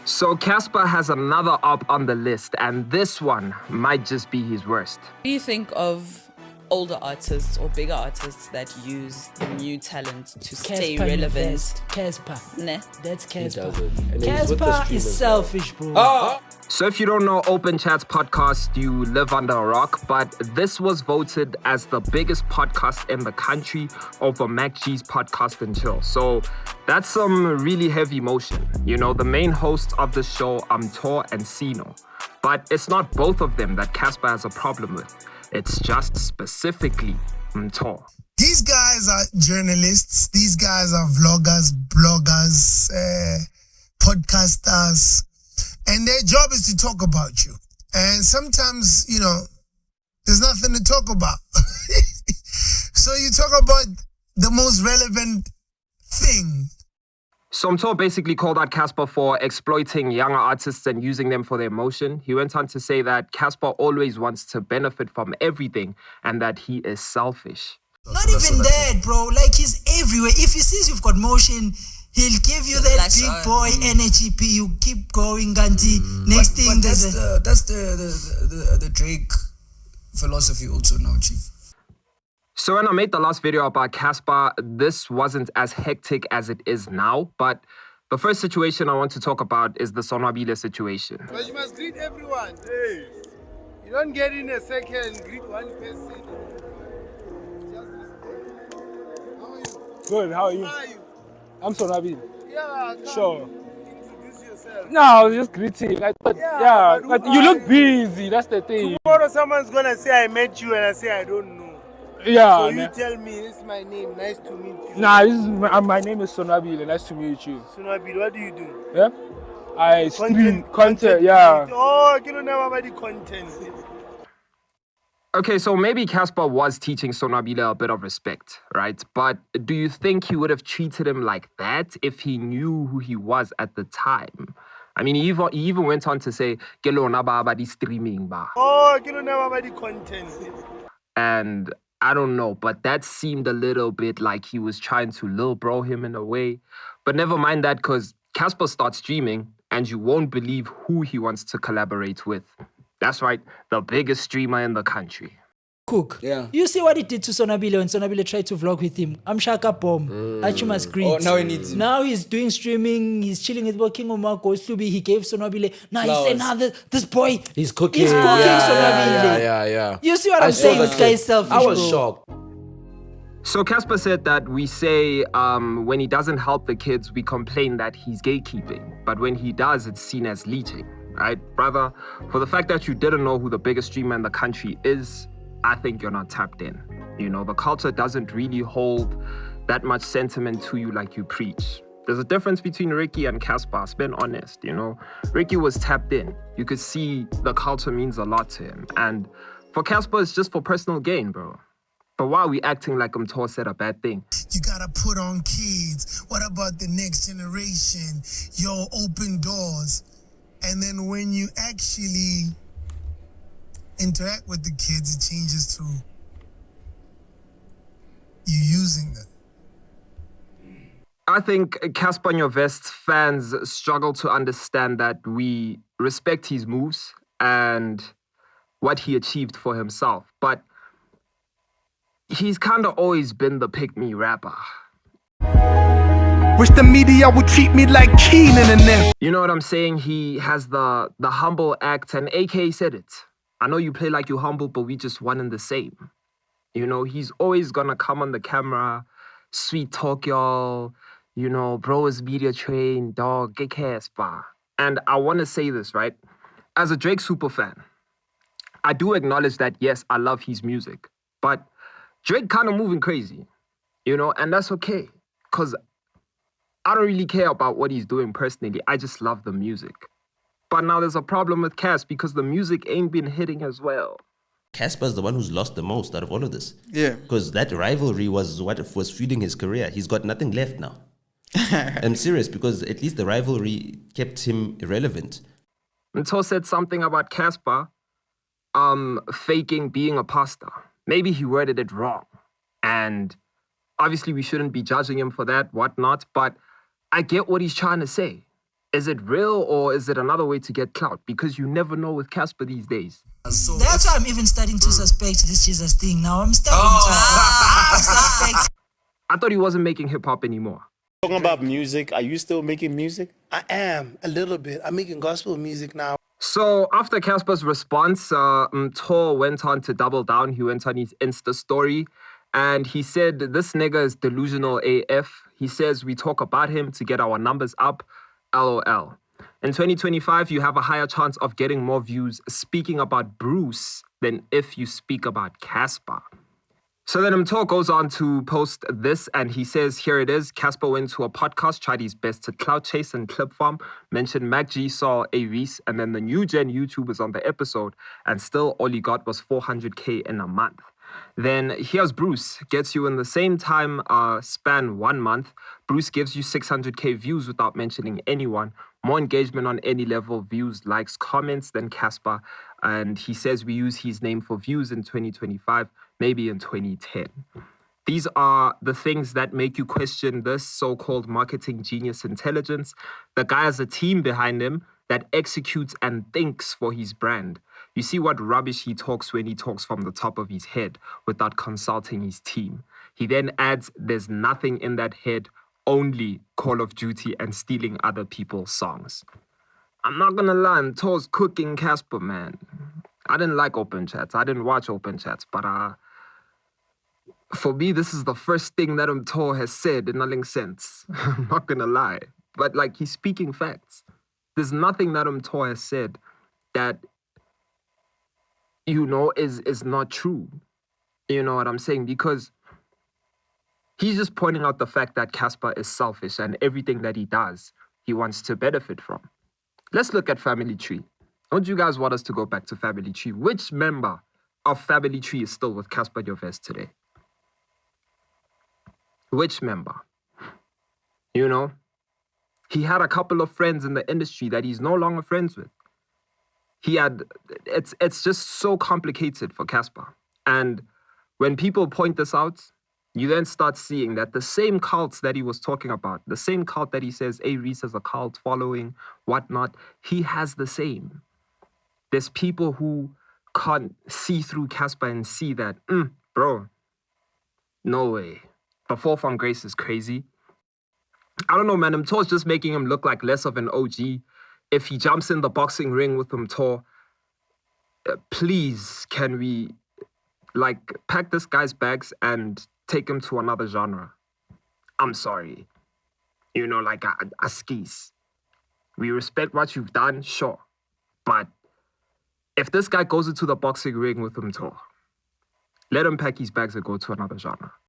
So Cassper has another op on the list, and this one might just be his worst. What do you think of older artists or bigger artists that use new talent to stay relevant? Cassper. Nah. That's Cassper. Cassper is selfish, bro. So if you don't know Open Chat's podcast, you live under a rock, but this was voted as the biggest podcast in the country over Mac G's podcast and chill. So that's some really heavy motion. You know, the main hosts of the show are Mtho and Cassper. But it's not both of them that Cassper has a problem with. It's just specifically Mtho. These guys are journalists. These guys are vloggers, bloggers, podcasters. And their job is to talk about you. And sometimes, you know, there's nothing to talk about. So you talk about the most relevant thing. So Mtho basically called out Cassper for exploiting younger artists and using them for their motion. He went on to say that Cassper always wants to benefit from everything and that he is selfish. Not even that, bro. Like, he's everywhere. If he sees you've got motion, he'll give you that big boy energy. You keep going, Ganti. Next thing, that's the Drake philosophy also now, Chief. So when I made the last video about Cassper, this wasn't as hectic as it is now. But the first situation I want to talk about is the Sonabida situation. But you must greet everyone. Hey. You don't get in a second, greet one person. Good, how are you? How are you? I'm Sonabida. Yeah, come. Sure. Introduce yourself. No, I was just greeting. But you look busy, that's the thing. Tomorrow someone's gonna say I met you and I say I don't know. Yeah. So you tell me, this is my name, nice to meet you. Nah, this is my name is Sonabida, nice to meet you. Sonabida, what do you do? Yeah? I stream content, yeah. Oh, you don't know about the content. Okay, so maybe Cassper was teaching Sonabida a bit of respect, right? But do you think he would have treated him like that if he knew who he was at the time? I mean, he even went on to say, "Ke lona ba ba di streaming ba." Oh, you don't know about the content. And I don't know, but that seemed a little bit like he was trying to lil bro him in a way. But never mind that, because Cassper starts streaming and you won't believe who he wants to collaborate with. That's right, the biggest streamer in the country. Cook. Yeah. You see what he did to Sonabile when Sonabile tried to vlog with him. I'm Shaka Bomb. Achuma Screens. Oh, now he needs him. Now he's doing streaming. He's chilling with King Omar Slubi. He gave Sonabile. Now he said, now this boy. He's cooking. He's cooking Sonabile. Yeah. You see what I'm saying? This guy is selfish. I was bro. shocked. So Cassper said that we say when he doesn't help the kids, we complain that he's gatekeeping. But when he does, it's seen as leeching, right? Brother, for the fact that you didn't know who the biggest streamer in the country is, I think you're not tapped in. You know, the culture doesn't really hold that much sentiment to you like you preach. There's a difference between Ricky and Cassper, let's be honest, you know. Ricky was tapped in. You could see the culture means a lot to him. And for Cassper, it's just for personal gain, bro. But why are we acting like Mtho said a bad thing? You gotta put on kids. What about the next generation? Yo, open doors. And then when you actually interact with the kids, it changes to you using them. I think Cassper Nyovest's fans struggle to understand that we respect his moves and what he achieved for himself. But he's kind of always been the pick-me rapper. Wish the media would treat me like Keenan and them. You know what I'm saying? He has the humble act, and AK said it. I know you play like you're humble, but we just one and the same. You know, he's always gonna come on the camera, sweet talk y'all, you know, bro is media trained, dog, get Cassper. And I wanna say this, right? As a Drake super fan, I do acknowledge that, yes, I love his music, but Drake kind of moving crazy, you know, and that's okay, because I don't really care about what he's doing personally. I just love the music. But now there's a problem with Cass because the music ain't been hitting as well. Cassper's the one who's lost the most out of all of this. Yeah. Because that rivalry was what was feeding his career. He's got nothing left now. I'm serious, because at least the rivalry kept him irrelevant. Mtho said something about Cassper faking being a pastor. Maybe he worded it wrong. And obviously we shouldn't be judging him for that, whatnot, but I get what he's trying to say. Is it real or is it another way to get clout? Because you never know with Cassper these days. So That's why I'm even starting to suspect this Jesus thing now. I'm starting to suspect. I thought he wasn't making hip hop anymore. Talking about music, are you still making music? I am, a little bit. I'm making gospel music now. So after Cassper's response, Mtho went on to double down. He went on his Insta story and he said, this nigga is delusional AF. He says we talk about him to get our numbers up. LOL. In 2025, you have a higher chance of getting more views speaking about Bruce than if you speak about Cassper. So then Mtho goes on to post this and he says, here it is. Cassper went to a podcast, tried his best to clout chase and clip farm, mentioned Mac G, saw A Reese, and then the new gen YouTubers on the episode, and still all he got was 400K in a month. Then here's Bruce, gets you in the same time span 1 month. Bruce gives you 600K views without mentioning anyone. More engagement on any level, views, likes, comments than Cassper. And he says we use his name for views in 2025, maybe in 2010. These are the things that make you question this so-called marketing genius intelligence. The guy has a team behind him that executes and thinks for his brand. You see what rubbish he talks when he talks from the top of his head without consulting his team. He then adds there's nothing in that head, only Call of Duty and stealing other people's songs. I'm not gonna lie, Mtho's cooking Cassper, man. I didn't like open chats. I didn't watch open chats, but for me, this is the first thing that Mtho has said in nothing sense. I'm not gonna lie. But like, he's speaking facts. There's nothing that Mtho has said that, you know, is not true. You know what I'm saying? Because he's just pointing out the fact that Cassper is selfish and everything that he does, he wants to benefit from. Let's look at Family Tree. Don't you guys want us to go back to Family Tree? Which member of Family Tree is still with Cassper Nyovest today? Which member? You know? He had a couple of friends in the industry that he's no longer friends with. It's just so complicated for Cassper. And when people point this out, you then start seeing that the same cults that he was talking about, the same cult that he says A Reese has a cult following, whatnot, he has the same. There's people who can't see through Cassper and see that, bro, no way. The fall from grace is crazy. I don't know, man. Mtho's just making him look like less of an OG. If he jumps in the boxing ring with Mtho, please, can we, like, pack this guy's bags and take him to another genre? I'm sorry. You know, like, skis. We respect what you've done, sure. But if this guy goes into the boxing ring with Mtho, let him pack his bags and go to another genre.